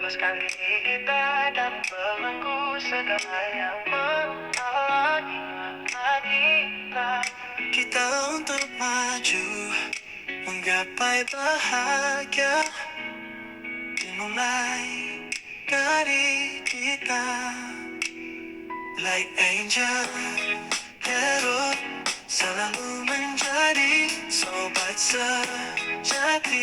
Lepaskan kita dan belenggu segala yang menghalangi kita. Kita untuk maju, menggapai bahagia, dimulai dari kita. Like angel, hero, selalu menjadi sobat sejatimu.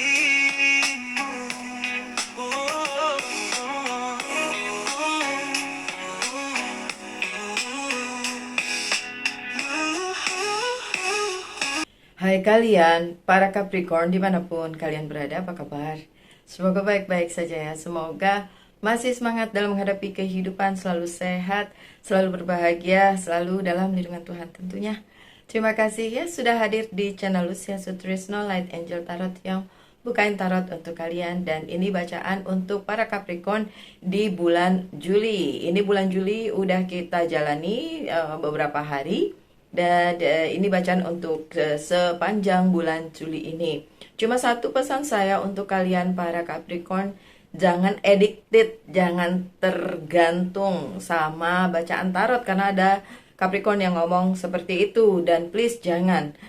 Hai kalian, para Capricorn dimanapun kalian berada, apa kabar? Semoga baik-baik saja ya. Semoga masih semangat dalam menghadapi kehidupan, selalu sehat, selalu berbahagia, selalu dalam lindungan Tuhan tentunya. Terima kasih ya sudah hadir di channel Lucia Sutrisno Light Angel Tarot yang bukain tarot untuk kalian. Dan ini bacaan untuk para Capricorn di bulan Juli. Ini bulan Juli udah kita jalani beberapa hari. Dan ini bacaan untuk sepanjang bulan Juli ini. Cuma satu pesan saya untuk kalian para Capricorn, jangan addicted, jangan tergantung sama bacaan tarot. Karena ada Capricorn yang ngomong seperti itu. Dan please jangan.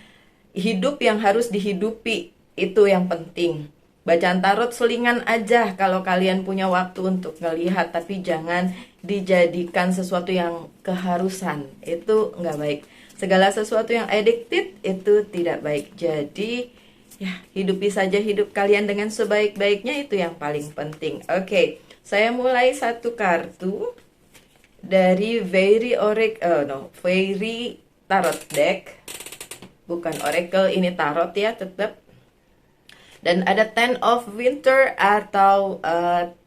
Hidup yang harus dihidupi, itu yang penting. Bacaan tarot selingan aja kalau kalian punya waktu untuk ngelihat. Tapi jangan dijadikan sesuatu yang keharusan. Itu nggak baik. Segala sesuatu yang addicted itu tidak baik. Jadi ya hidupi saja hidup kalian dengan sebaik-baiknya, itu yang paling penting. Oke, saya mulai satu kartu dari Fairy Tarot Deck. Bukan Oracle, ini tarot ya tetap. Dan ada Ten of Winter atau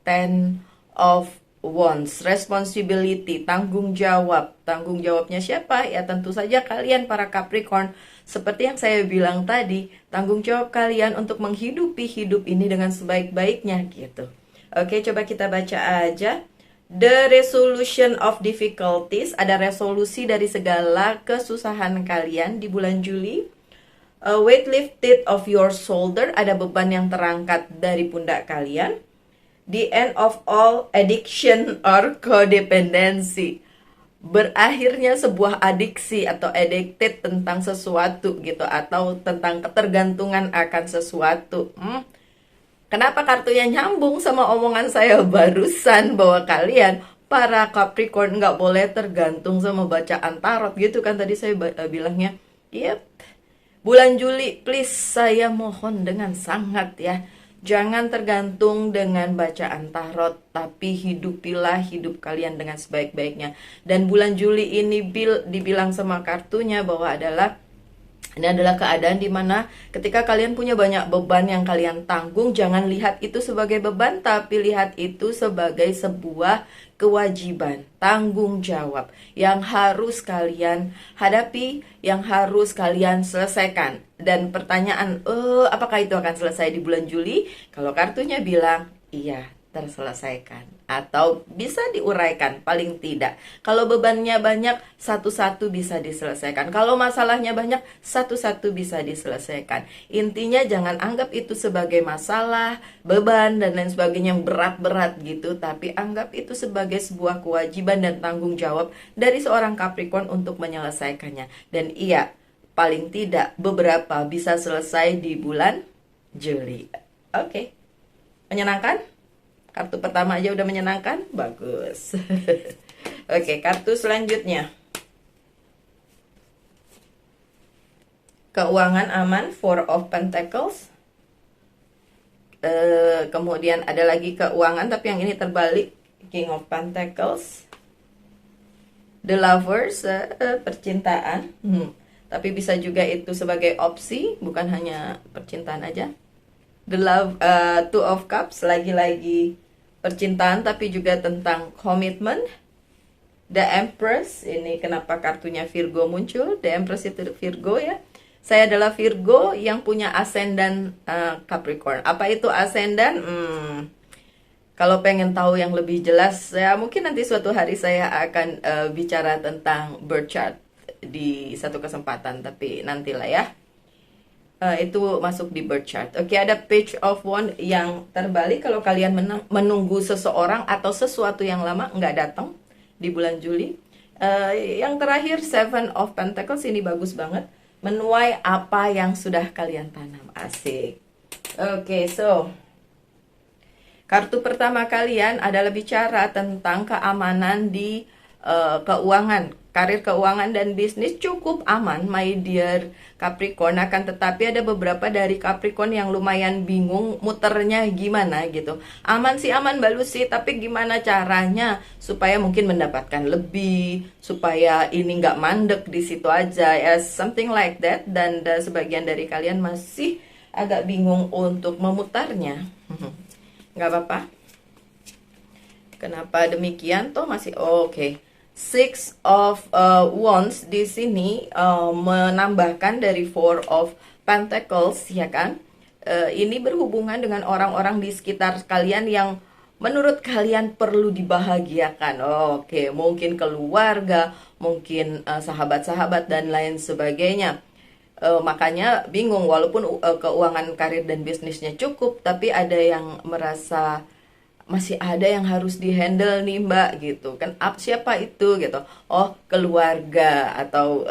Ten of Wands, responsibility, tanggung jawab. Tanggung jawabnya siapa? Ya tentu saja kalian para Capricorn. Seperti yang saya bilang tadi, tanggung jawab kalian untuk menghidupi hidup ini dengan sebaik-baiknya gitu. Oke, coba kita baca aja. The resolution of difficulties, ada resolusi dari segala kesusahan kalian di bulan Juli. Weight lifted of your shoulder, ada beban yang terangkat dari pundak kalian. The end of all addiction or codependency, berakhirnya sebuah adiksi atau addicted tentang sesuatu gitu, atau tentang ketergantungan akan sesuatu. Kenapa kartunya nyambung sama omongan saya barusan bahwa kalian para Capricorn nggak boleh tergantung sama bacaan tarot gitu kan tadi saya bilangnya. Yep. Bulan Juli please saya mohon dengan sangat ya, jangan tergantung dengan bacaan tarot, tapi hidupilah hidup kalian dengan sebaik-baiknya. Dan bulan Juli ini dibilang sama kartunya bahwa ini adalah keadaan dimana ketika kalian punya banyak beban yang kalian tanggung, jangan lihat itu sebagai beban, tapi lihat itu sebagai sebuah kewajiban, tanggung jawab yang harus kalian hadapi, yang harus kalian selesaikan. Dan pertanyaan, apakah itu akan selesai di bulan Juli? Kalau kartunya bilang, iya, terselesaikan. Atau bisa diuraikan, paling tidak. Kalau bebannya banyak, satu-satu bisa diselesaikan. Kalau masalahnya banyak, satu-satu bisa diselesaikan. Intinya jangan anggap itu sebagai masalah, beban, dan lain sebagainya yang berat-berat gitu. Tapi anggap itu sebagai sebuah kewajiban dan tanggung jawab dari seorang Capricorn untuk menyelesaikannya. Dan iya, paling tidak beberapa bisa selesai di bulan Juli. Oke. Menyenangkan? Kartu pertama aja udah menyenangkan? Bagus. Oke, kartu selanjutnya. Keuangan aman, Four of Pentacles. Kemudian ada lagi keuangan, tapi yang ini terbalik, King of Pentacles. The Lovers, percintaan. Tapi bisa juga itu sebagai opsi, bukan hanya percintaan aja. The Two of Cups, lagi-lagi percintaan tapi juga tentang komitmen. The Empress, ini kenapa kartunya Virgo muncul? The Empress itu Virgo ya. Saya adalah Virgo yang punya ascendant Capricorn. Apa itu ascendant? Kalau pengen tahu yang lebih jelas, ya mungkin nanti suatu hari saya akan bicara tentang birth chart di satu kesempatan, tapi nantilah ya. itu masuk di birth chart. Oke, ada Page of Wand yang terbalik kalau kalian menunggu seseorang atau sesuatu yang lama nggak datang di bulan Juli. Yang terakhir Seven of Pentacles, ini bagus banget, menuai apa yang sudah kalian tanam. Asik. Oke, so kartu pertama kalian adalah bicara tentang keamanan di keuangan. Karir, keuangan, dan bisnis cukup aman, my dear Capricorn. Akan tetapi ada beberapa dari Capricorn yang lumayan bingung muternya gimana gitu. Aman sih aman Mbak Lucy, tapi gimana caranya supaya mungkin mendapatkan lebih, supaya ini nggak mandek di situ aja, ya, something like that. Dan sebagian dari kalian masih agak bingung untuk memutarnya. Nggak apa-apa. Kenapa demikian? Toh masih oke. Six of Wands di sini menambahkan dari Four of Pentacles, ya kan? Ini berhubungan dengan orang-orang di sekitar kalian yang menurut kalian perlu dibahagiakan. Oke, mungkin keluarga, mungkin sahabat-sahabat dan lain sebagainya. Makanya bingung, walaupun keuangan karir dan bisnisnya cukup, tapi ada yang merasa masih ada yang harus dihandle nih Mbak gitu kan. Siapa itu gitu? Oh, keluarga atau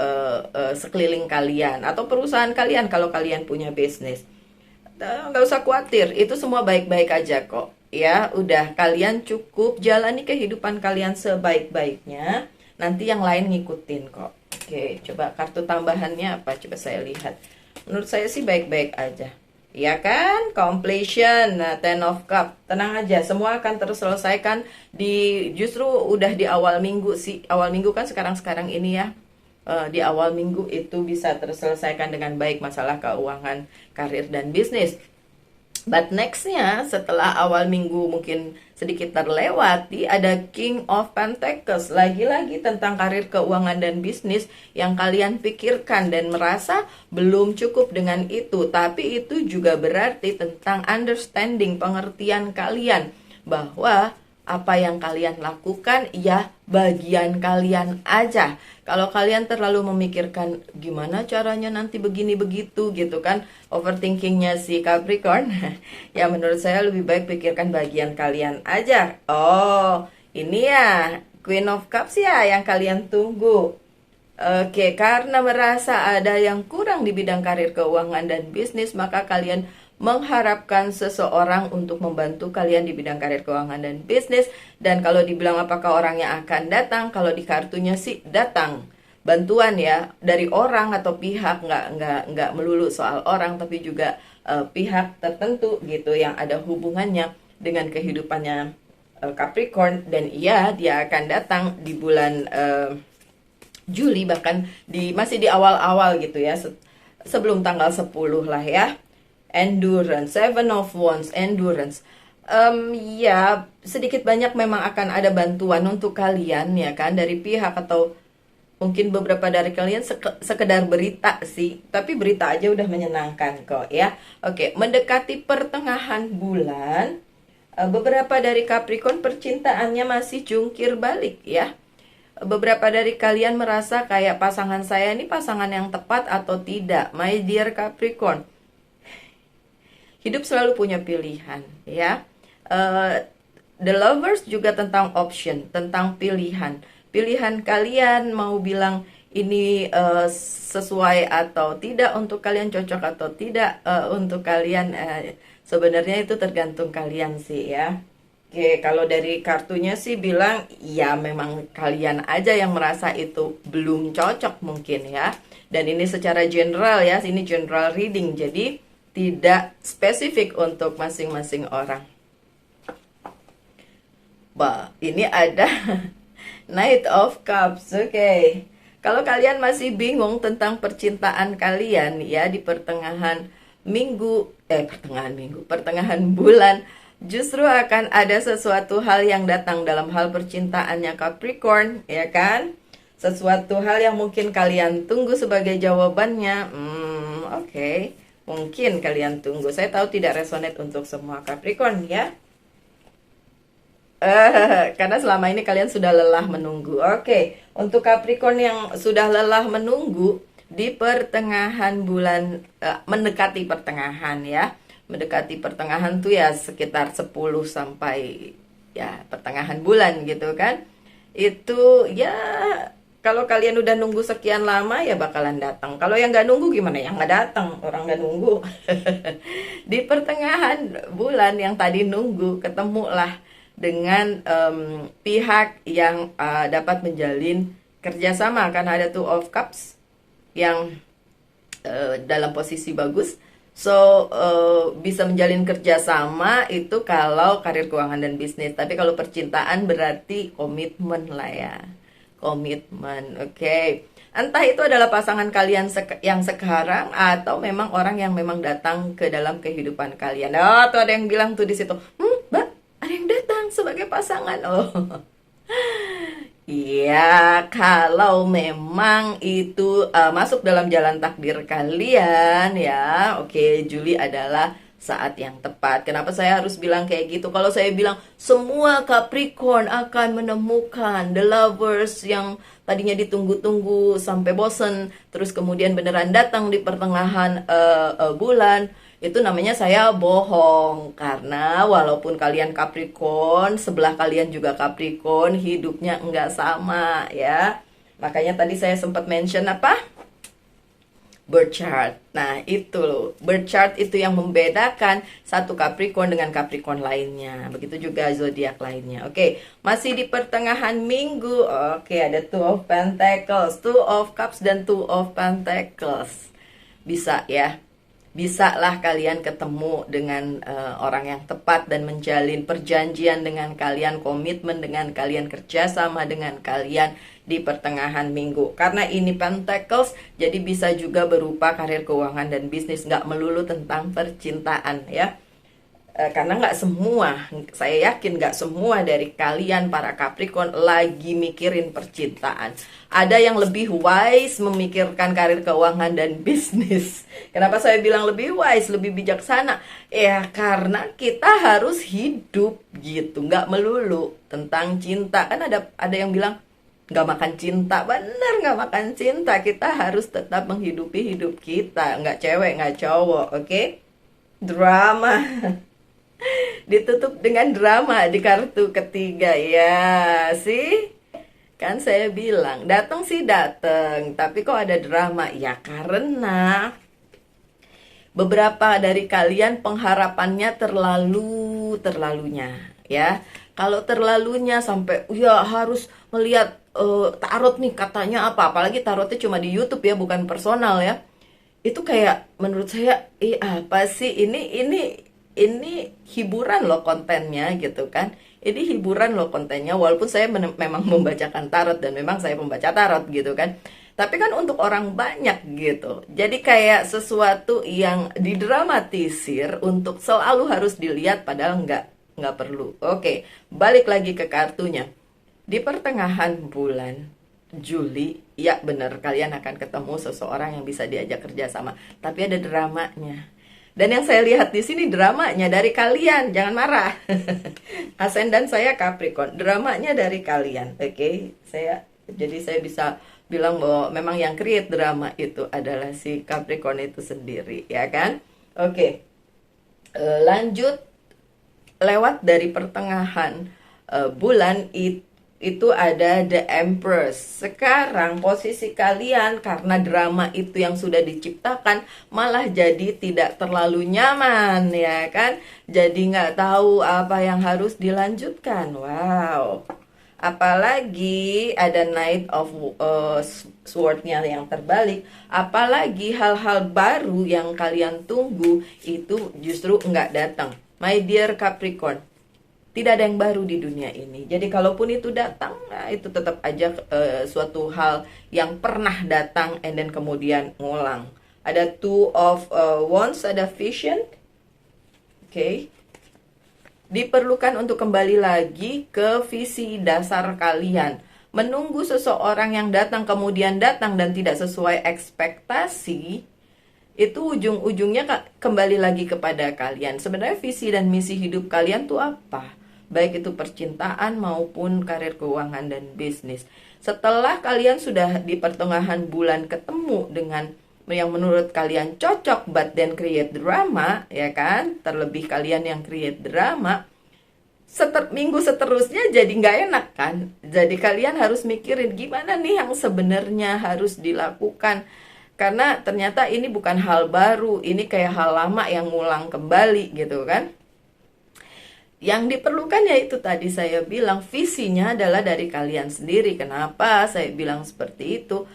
sekeliling kalian atau perusahaan kalian kalau kalian punya bisnis. Nggak usah khawatir, itu semua baik-baik aja kok. Ya, udah, kalian cukup jalani kehidupan kalian sebaik-baiknya. Nanti yang lain ngikutin kok. Oke, coba kartu tambahannya apa? Coba saya lihat. Menurut saya sih baik-baik aja. Ya kan, completion. Nah, Ten of Cup, tenang aja, semua akan terselesaikan justru udah di awal minggu sih. Awal minggu kan sekarang ini ya. Di awal minggu itu bisa terselesaikan dengan baik masalah keuangan, karir, dan bisnis. But nextnya setelah awal minggu mungkin sedikit terlewati, ada King of Pentacles. Lagi-lagi tentang karir, keuangan, dan bisnis yang kalian pikirkan dan merasa belum cukup dengan itu. Tapi itu juga berarti tentang understanding, pengertian kalian bahwa apa yang kalian lakukan ya bagian kalian aja. Kalau kalian terlalu memikirkan gimana caranya nanti begini begitu gitu kan, overthinkingnya si Capricorn, ya menurut saya lebih baik pikirkan bagian kalian aja. Oh, ini ya Queen of Cups ya yang kalian tunggu. Oke, karena merasa ada yang kurang di bidang karir, keuangan, dan bisnis, maka kalian mengharapkan seseorang untuk membantu kalian di bidang karir, keuangan, dan bisnis. Dan kalau dibilang apakah orangnya akan datang, kalau di kartunya sih datang. Bantuan ya dari orang atau pihak, nggak melulu soal orang, tapi juga pihak tertentu gitu yang ada hubungannya dengan kehidupannya Capricorn. Dan iya, dia akan datang di bulan Juli, bahkan masih di awal-awal gitu ya, sebelum tanggal 10 lah ya. Endurance, Seven of Wands, endurance. Ya, sedikit banyak memang akan ada bantuan untuk kalian ya kan, dari pihak atau mungkin beberapa dari kalian sekedar berita sih, tapi berita aja udah menyenangkan kok ya. Oke, mendekati pertengahan bulan, beberapa dari Capricorn percintaannya masih jungkir balik ya. Beberapa dari kalian merasa kayak pasangan saya ini pasangan yang tepat atau tidak, my dear Capricorn. Hidup selalu punya pilihan ya. The Lovers juga tentang option, tentang pilihan. Pilihan kalian mau bilang ini sesuai atau tidak untuk kalian, cocok atau tidak untuk kalian. Sebenarnya itu tergantung kalian sih ya. Oke, kalau dari kartunya sih bilang ya memang kalian aja yang merasa itu belum cocok mungkin ya. Dan ini secara general ya, ini general reading, jadi tidak spesifik untuk masing-masing orang. Ini ada Knight of Cups. Oke. Kalau kalian masih bingung tentang percintaan kalian ya di pertengahan bulan, justru akan ada sesuatu hal yang datang dalam hal percintaannya Capricorn, ya kan? Sesuatu hal yang mungkin kalian tunggu sebagai jawabannya. Oke. Mungkin kalian tunggu. Saya tahu tidak resonate untuk semua Capricorn ya. Karena selama ini kalian sudah lelah menunggu. Oke, untuk Capricorn yang sudah lelah menunggu, di pertengahan bulan, mendekati pertengahan ya. Mendekati pertengahan tuh ya sekitar 10 sampai ya pertengahan bulan gitu kan. Itu ya kalau kalian udah nunggu sekian lama ya bakalan datang. Kalau yang nggak nunggu gimana? Yang nggak datang, orang nggak nunggu. Di pertengahan bulan yang tadi nunggu, ketemulah dengan pihak yang dapat menjalin kerjasama, karena ada Two of Cups yang dalam posisi bagus. So, bisa menjalin kerjasama itu kalau karir keuangan dan bisnis. Tapi kalau percintaan berarti komitmen lah ya. Komitmen, oke. Entah itu adalah pasangan kalian yang sekarang atau memang orang yang memang datang ke dalam kehidupan kalian. Oh, tuh ada yang bilang tuh di situ, Mbak, ada yang datang sebagai pasangan. Oh, iya, kalau memang itu masuk dalam jalan takdir kalian ya, oke, Juli adalah saat yang tepat. Kenapa saya harus bilang kayak gitu? Kalau saya bilang semua Capricorn akan menemukan the lovers yang tadinya ditunggu-tunggu sampai bosen, terus kemudian beneran datang di pertengahan bulan, itu namanya saya bohong. Karena walaupun kalian Capricorn, sebelah kalian juga Capricorn, hidupnya enggak sama ya. Makanya tadi saya sempat mention apa? Birth chart. Nah itu loh, birth chart itu yang membedakan satu Capricorn dengan Capricorn lainnya. Begitu juga zodiak lainnya. Oke, masih di pertengahan minggu. Oke, ada Two of Pentacles, Two of Cups, dan Two of Pentacles. Bisa ya, bisa lah kalian ketemu dengan orang yang tepat dan menjalin perjanjian dengan kalian, komitmen dengan kalian, kerjasama dengan kalian di pertengahan minggu. Karena ini Pentacles, jadi bisa juga berupa karir keuangan dan bisnis, nggak melulu tentang percintaan ya. Karena nggak semua, saya yakin nggak semua dari kalian para Capricorn lagi mikirin percintaan. Ada yang lebih wise memikirkan karir keuangan dan bisnis. Kenapa saya bilang lebih wise, lebih bijaksana? Ya karena kita harus hidup gitu, nggak melulu tentang cinta. Kan ada yang bilang nggak makan cinta, bener nggak makan cinta. Kita harus tetap menghidupi hidup kita, nggak cewek nggak cowok, oke? Drama. Ditutup dengan drama di kartu ketiga ya sih. Kan saya bilang datang sih datang, tapi kok ada drama? Ya karena beberapa dari kalian pengharapannya terlalunya ya. Kalau terlalunya sampai ya harus melihat tarot nih katanya apa, apalagi tarotnya cuma di YouTube ya, bukan personal ya. Itu kayak menurut saya apa sih ini hiburan loh kontennya gitu kan. Ini hiburan loh kontennya, walaupun saya memang membacakan tarot dan memang saya pembaca tarot gitu kan. Tapi kan untuk orang banyak gitu. Jadi kayak sesuatu yang didramatisir untuk selalu harus dilihat padahal nggak perlu. Oke, balik lagi ke kartunya. Di pertengahan bulan Juli, ya bener kalian akan ketemu seseorang yang bisa diajak kerjasama. Tapi ada dramanya. Dan yang saya lihat di sini dramanya dari kalian, jangan marah. Ascendant saya Capricorn, dramanya dari kalian, oke? Jadi saya bisa bilang bahwa memang yang create drama itu adalah si Capricorn itu sendiri, ya kan? Oke, lanjut lewat dari pertengahan bulan itu ada The Empress. Sekarang posisi kalian karena drama itu yang sudah diciptakan malah jadi tidak terlalu nyaman ya kan. Jadi nggak tahu apa yang harus dilanjutkan. Wow. Apalagi ada Knight of Sword-nya yang terbalik. Apalagi hal-hal baru yang kalian tunggu itu justru nggak datang. My dear Capricorn, tidak ada yang baru di dunia ini. Jadi kalaupun itu datang, nah itu tetap aja suatu hal yang pernah datang and then kemudian ngulang. Ada Two of Wands, ada Vision. Oke. Diperlukan untuk kembali lagi ke visi dasar kalian. Menunggu seseorang yang datang kemudian datang dan tidak sesuai ekspektasi, itu ujung-ujungnya kembali lagi kepada kalian. Sebenarnya visi dan misi hidup kalian tuh apa? Baik itu percintaan maupun karir keuangan dan bisnis. Setelah kalian sudah di pertengahan bulan ketemu dengan yang menurut kalian cocok, but then create drama, ya kan? Terlebih kalian yang create drama, minggu seterusnya jadi nggak enak kan? Jadi kalian harus mikirin gimana nih yang sebenarnya harus dilakukan. Karena ternyata ini bukan hal baru, ini kayak hal lama yang ngulang kembali gitu kan. Yang diperlukan yaitu tadi saya bilang visinya adalah dari kalian sendiri. Kenapa saya bilang seperti itu?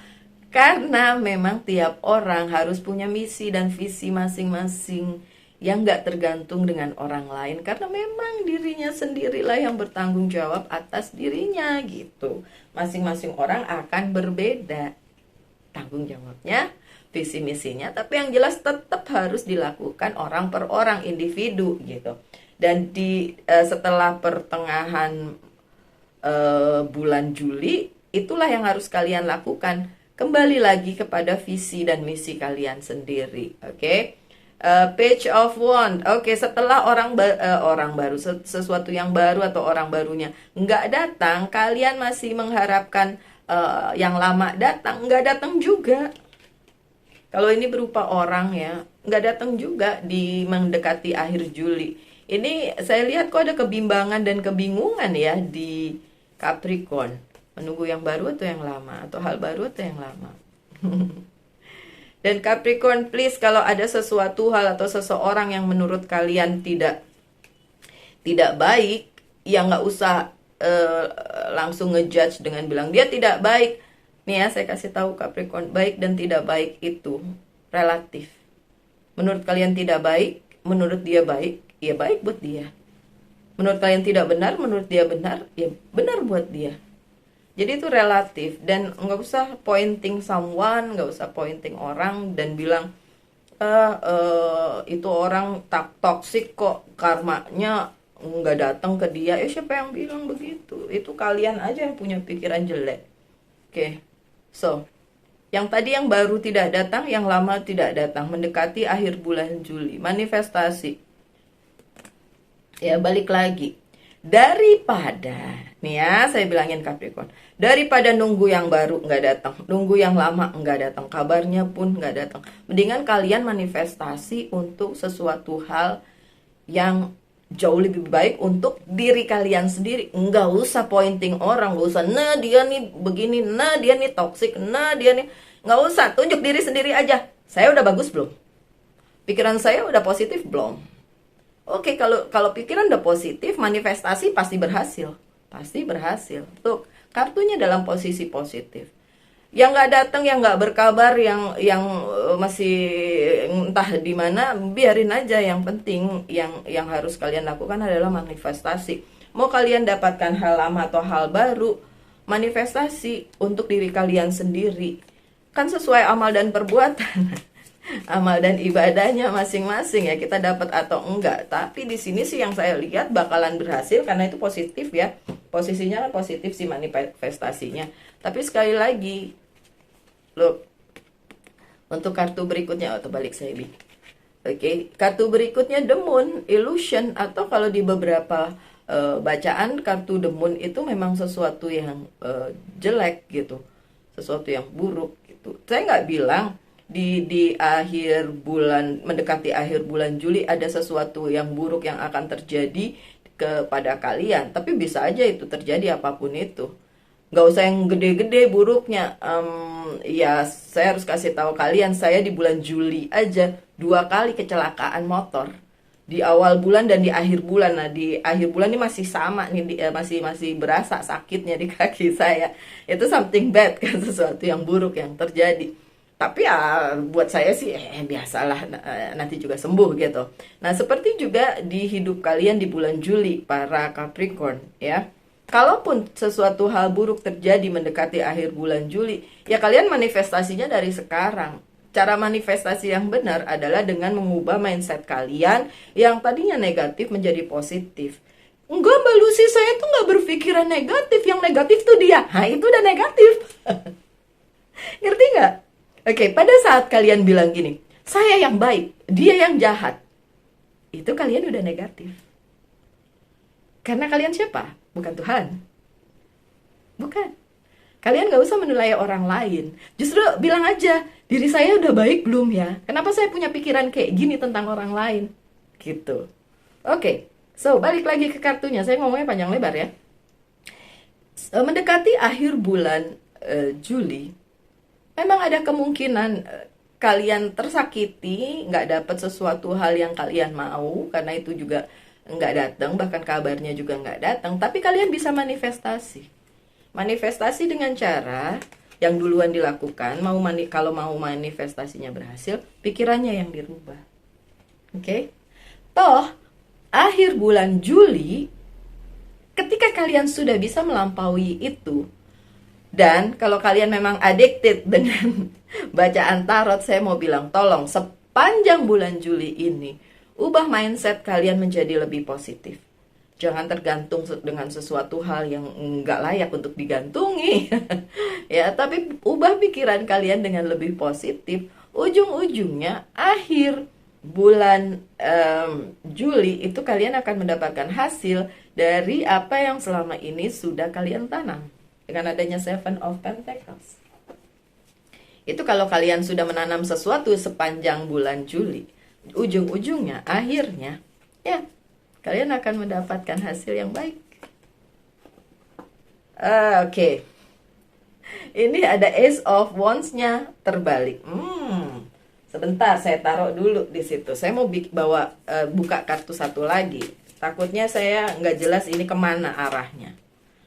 Karena memang tiap orang harus punya misi dan visi masing-masing yang gak tergantung dengan orang lain. Karena memang dirinya sendirilah yang bertanggung jawab atas dirinya gitu. Masing-masing orang akan berbeda tanggung jawabnya, visi misinya, tapi yang jelas tetap harus dilakukan orang per orang, individu gitu. Dan setelah pertengahan bulan Juli, itulah yang harus kalian lakukan. Kembali lagi kepada visi dan misi kalian sendiri, oke? Page of Wand, oke, setelah orang baru, sesuatu yang baru atau orang barunya nggak datang, kalian masih mengharapkan yang lama datang, nggak datang juga. Kalau ini berupa orang ya, nggak datang juga di mendekati akhir Juli. Ini saya lihat kok ada kebimbangan dan kebingungan ya di Capricorn. Menunggu yang baru atau yang lama, atau hal baru atau yang lama. Dan Capricorn, please, kalau ada sesuatu hal atau seseorang yang menurut kalian tidak baik, ya nggak usah langsung ngejudge dengan bilang dia tidak baik. Nih ya, saya kasih tahu Capricorn, baik dan tidak baik itu relatif. Menurut kalian tidak baik, menurut dia baik, ya baik buat dia. Menurut kalian tidak benar, menurut dia benar, ya benar buat dia. Jadi itu relatif, dan nggak usah pointing someone, nggak usah pointing orang dan bilang itu orang toxic kok, karmanya nggak datang ke dia. Siapa yang bilang begitu? Itu kalian aja yang punya pikiran jelek. Oke. So, yang tadi yang baru tidak datang, yang lama tidak datang, mendekati akhir bulan Juli, manifestasi. Ya, balik lagi. Daripada, nih ya, saya bilangin Capricorn, daripada nunggu yang baru nggak datang, nunggu yang lama nggak datang, kabarnya pun nggak datang, mendingan kalian manifestasi untuk sesuatu hal yang jauh lebih baik untuk diri kalian sendiri. Nggak usah pointing orang, nggak usah, nah dia nih begini, nah dia nih toxic, nah dia nih, nggak usah, tunjuk diri sendiri aja. Saya udah bagus belum? Pikiran saya udah positif belum? Oke, kalau pikiran udah positif, manifestasi pasti berhasil. Pasti berhasil. Tuh, kartunya dalam posisi positif. Yang nggak datang, yang nggak berkabar, yang masih entah di mana, biarin aja. Yang penting yang harus kalian lakukan adalah manifestasi. Mau kalian dapatkan hal lama atau hal baru, manifestasi untuk diri kalian sendiri. Kan sesuai amal dan perbuatan. Amal dan ibadahnya masing-masing ya, kita dapat atau enggak. Tapi di sini sih yang saya lihat bakalan berhasil karena itu positif ya. Posisinya kan positif sih manifestasinya. Tapi sekali lagi, look, untuk kartu berikutnya, atau balik saya bi. Oke, kartu berikutnya The Moon, Illusion, atau kalau di beberapa bacaan kartu The Moon itu memang sesuatu yang jelek gitu, sesuatu yang buruk gitu. Saya nggak bilang di akhir bulan, mendekati akhir bulan Juli ada sesuatu yang buruk yang akan terjadi kepada kalian, tapi bisa aja itu terjadi apapun itu. Nggak usah yang gede-gede buruknya. Ya saya harus kasih tahu kalian, saya di bulan Juli aja 2 kali kecelakaan motor, di awal bulan dan di akhir bulan. Nah di akhir bulan ini masih sama nih, masih berasa sakitnya di kaki saya. Itu something bad kan, sesuatu yang buruk yang terjadi. Tapi ya buat saya sih biasalah, nanti juga sembuh gitu. Nah seperti juga di hidup kalian di bulan Juli para Capricorn ya. Kalaupun sesuatu hal buruk terjadi mendekati akhir bulan Juli, ya kalian manifestasinya dari sekarang. Cara manifestasi yang benar adalah dengan mengubah mindset kalian yang tadinya negatif menjadi positif. Enggak Mbak Lucy, saya tuh nggak berpikiran negatif, yang negatif tuh dia. Nah itu udah negatif. Ngerti nggak? Oke, pada saat kalian bilang gini, saya yang baik, dia yang jahat, itu kalian udah negatif. Karena kalian siapa? Bukan Tuhan. Bukan. Kalian gak usah menilai orang lain. Justru bilang aja, diri saya udah baik belum ya? Kenapa saya punya pikiran kayak gini tentang orang lain? Gitu. Oke, so balik lagi ke kartunya. Saya ngomongnya panjang lebar ya. Mendekati akhir bulan Juli, memang ada kemungkinan kalian tersakiti, nggak dapat sesuatu hal yang kalian mau, karena itu juga nggak datang, bahkan kabarnya juga nggak datang. Tapi kalian bisa manifestasi. Manifestasi dengan cara yang duluan dilakukan, kalau mau manifestasinya berhasil, pikirannya yang dirubah. Oke? Toh, akhir bulan Juli, ketika kalian sudah bisa melampaui itu, dan kalau kalian memang addicted dengan bacaan tarot, saya mau bilang tolong sepanjang bulan Juli ini, ubah mindset kalian menjadi lebih positif. Jangan tergantung dengan sesuatu hal yang nggak layak untuk digantungi. Ya, tapi ubah pikiran kalian dengan lebih positif. Ujung-ujungnya akhir bulan Juli itu kalian akan mendapatkan hasil dari apa yang selama ini sudah kalian tanam. Dengan adanya Seven of Pentacles. Itu kalau kalian sudah menanam sesuatu sepanjang bulan Juli, ujung-ujungnya, akhirnya, ya, kalian akan mendapatkan hasil yang baik. Oke. Ini ada Ace of Wands-nya terbalik. Sebentar, saya taruh dulu di situ. Saya mau buka kartu satu lagi. Takutnya saya nggak jelas ini kemana arahnya.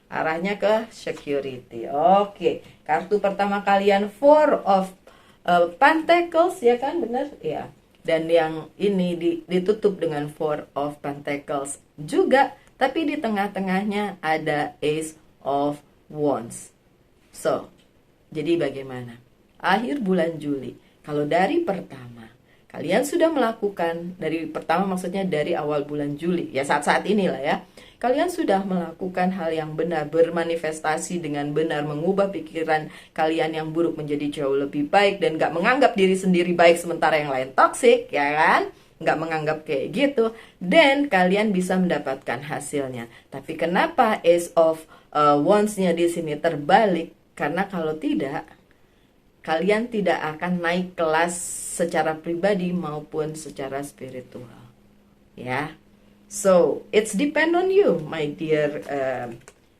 Arahnya ke security. Oke, kartu pertama kalian Four of Pentacles, ya kan, benar? Ya. Dan yang ini ditutup dengan Four of Pentacles juga, tapi di tengah-tengahnya ada Ace of Wands. So, jadi bagaimana? Akhir bulan Juli, kalau dari pertama kalian sudah melakukan, dari pertama maksudnya dari awal bulan Juli, ya saat-saat inilah ya, kalian sudah melakukan hal yang benar, bermanifestasi dengan benar, mengubah pikiran kalian yang buruk menjadi jauh lebih baik, dan gak menganggap diri sendiri baik sementara yang lain toksik, ya kan? Gak menganggap kayak gitu, dan kalian bisa mendapatkan hasilnya. Tapi kenapa Ace of Wands-nya di sini terbalik? Karena kalau tidak, kalian tidak akan naik kelas secara pribadi maupun secara spiritual, ya. So, it's depend on you, my dear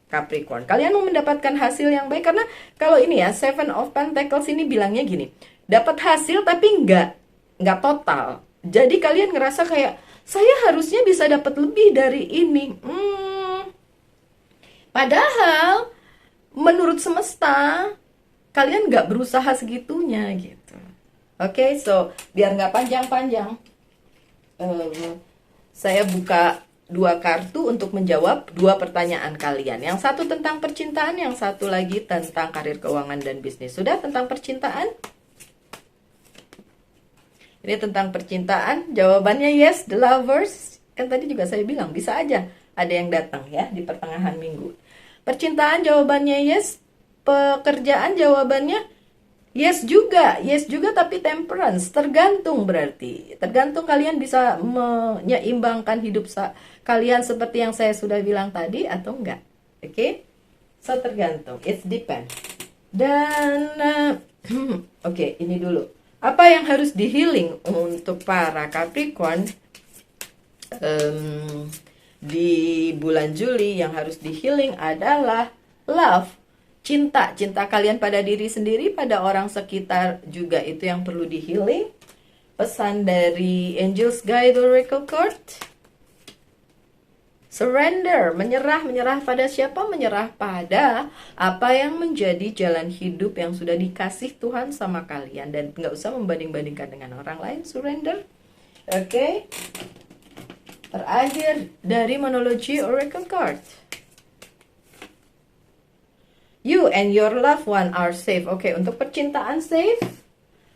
Capricorn. Kalian mau mendapatkan hasil yang baik, karena kalau ini ya, Seven of Pentacles ini bilangnya gini, dapat hasil tapi nggak total. Jadi kalian ngerasa kayak, saya harusnya bisa dapat lebih dari ini. Padahal, menurut semesta, kalian nggak berusaha segitunya gitu. Oke, so biar nggak panjang-panjang, saya buka dua kartu untuk menjawab dua pertanyaan kalian. Yang satu tentang percintaan, yang satu lagi tentang karir, keuangan, dan bisnis. Sudah tentang percintaan? Ini tentang percintaan, jawabannya yes, the lovers. Kan tadi juga saya bilang, bisa aja ada yang datang ya di pertengahan minggu. Percintaan jawabannya yes, pekerjaan jawabannya yes juga, tapi temperance, tergantung berarti. Tergantung kalian bisa menyeimbangkan hidup kalian seperti yang saya sudah bilang tadi atau enggak. Oke? So, tergantung, it's depend. Dan, oke, ini dulu. Apa yang harus di healing untuk para Capricorn di bulan Juli? Yang harus di healing adalah love. Cinta kalian pada diri sendiri, pada orang sekitar juga, itu yang perlu di healing. Pesan dari Angels Guide Oracle Card. Surrender, menyerah pada siapa? Menyerah pada apa yang menjadi jalan hidup yang sudah dikasih Tuhan sama kalian, dan nggak usah membanding-bandingkan dengan orang lain. Surrender. Oke. Terakhir dari Monology Oracle Card. You and your loved one are safe. Oke, untuk percintaan safe.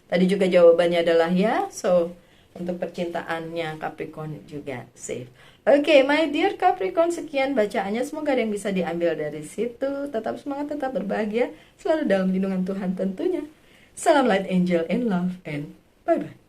Tadi juga jawabannya adalah ya. So, untuk percintaannya Capricorn juga safe. Oke, my dear Capricorn, sekian bacaannya. Semoga ada yang bisa diambil dari situ. Tetap semangat, tetap berbahagia. Selalu dalam lindungan Tuhan tentunya. Salam light angel and love, and bye-bye.